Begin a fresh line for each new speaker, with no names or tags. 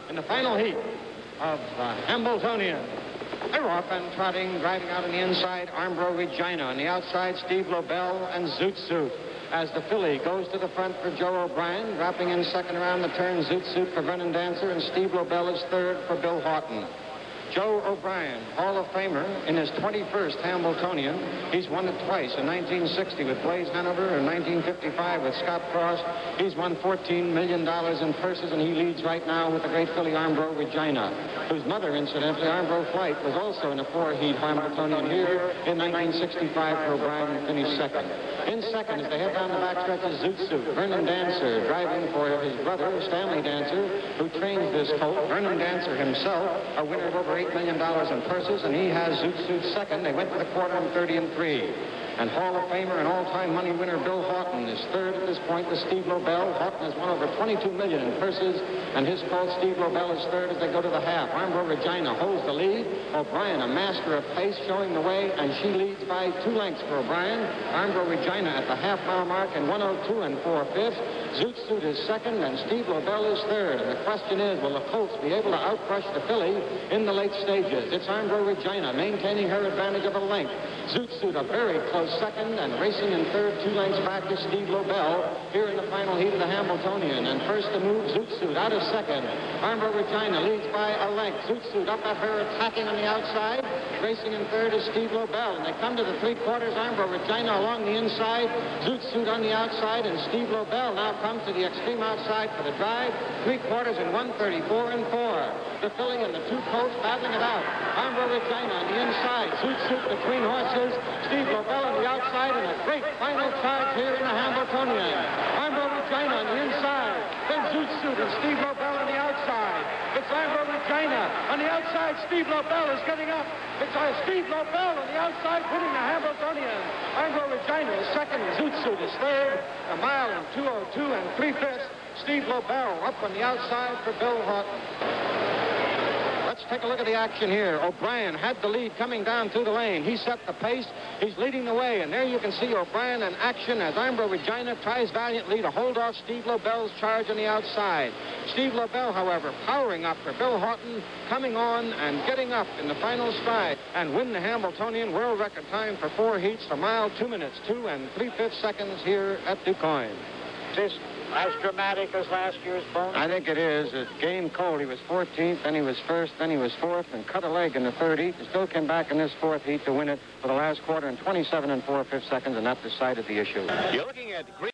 in the final heat of Hambletonian. They're off and trotting, driving out on the inside, Armbro Regina. On the outside, Steve Lobell and Zoot Suit. As the filly goes to the front for Joe O'Brien, dropping in second around the turn, Zoot Suit for Vernon Dancer, and Steve Lobell is third for Bill Houghton. Joe O'Brien, Hall of Famer, in his 21st Hambletonian. He's won it twice, in 1960 with Blaze Hanover, in 1955 with Scott Frost. He's won $14 million in purses, and he leads right now with the great filly Armbro Regina, whose mother, incidentally, Armbro Flight, was also in a four-heat Hambletonian here in 1965 for O'Brien, and finished second. In second, as they head down the backstretch, is Zoot Suit. Vernon Dancer driving for his brother, Stanley Dancer, who trains this colt. Vernon Dancer himself, a winner of over $8 million in purses, and he has Zoot Suit second. They went to the quarter in 30 and 3. And Hall of Famer and all-time money winner Bill Houghton is third at this point with Steve Lobell. Houghton has won over $22 million in purses, and his colt Steve Lobell is third as they go to the half. Armbro Regina holds the lead. O'Brien, a master of pace, showing the way, and she leads by 2 lengths for O'Brien. Armbro Regina at the half-mile mark in 1:02 and 4/5. Zoot Suit is second, and Steve Lobell is third. And the question is, will the colts be able to outrush the filly in the late stages? It's Armbro Regina maintaining her advantage of a length. Zoot Suit a very close second, and racing in third, 2 lengths back is Steve Lobell here in the final heat of the Hambletonian. And first to move, Zoot Suit out of second. Armbro Regina leads by a length. Zoot Suit up at her, attacking on the outside. Racing in third is Steve Lobell, and they come to the 3/4. Armbro Regina along the inside, Zoot Suit on the outside, and Steve Lobell now comes to the extreme outside for the drive. 3/4 in 1:34 and 4. The filly and the 2 colts battling it out. Armbro Regina on the inside, Zoot Suit between horses, Steve Lobell on the outside, and a great final charge here in the Hambletonian. Armbro Regina on the inside, then Zoot Suit and Steve Lobell on the outside. It's Armbro Regina on the outside. Steve Lobell is getting up. It's Steve Lobell on the outside, winning the Hambletonian. Armbro Regina is second. Zoot Suit is third. A mile in 2:02 and 3/5. Steve Lobell up on the outside for Bill Houghton. Let's take a look at the action here. O'Brien had the lead coming down through the lane. He set the pace. He's leading the way. And there you can see O'Brien in action as Armbro Regina tries valiantly to hold off Steve Lobell's charge on the outside. Steve Lobell, however, powering up for Bill Houghton, coming on and getting up in the final stride and win the Hambletonian world record time for 4 heats, a mile, 2 minutes, 2 and 3/5 seconds here at DuQuoin.
Just as dramatic as last year's bonus?
I think it is. It gained cold. He was 14th, then he was 1st, then he was 4th, and cut a leg in the 3rd heat, and still came back in this 4th heat to win it for the last quarter in 27 and 4/5 seconds, and that decided the issue.
You're looking at green.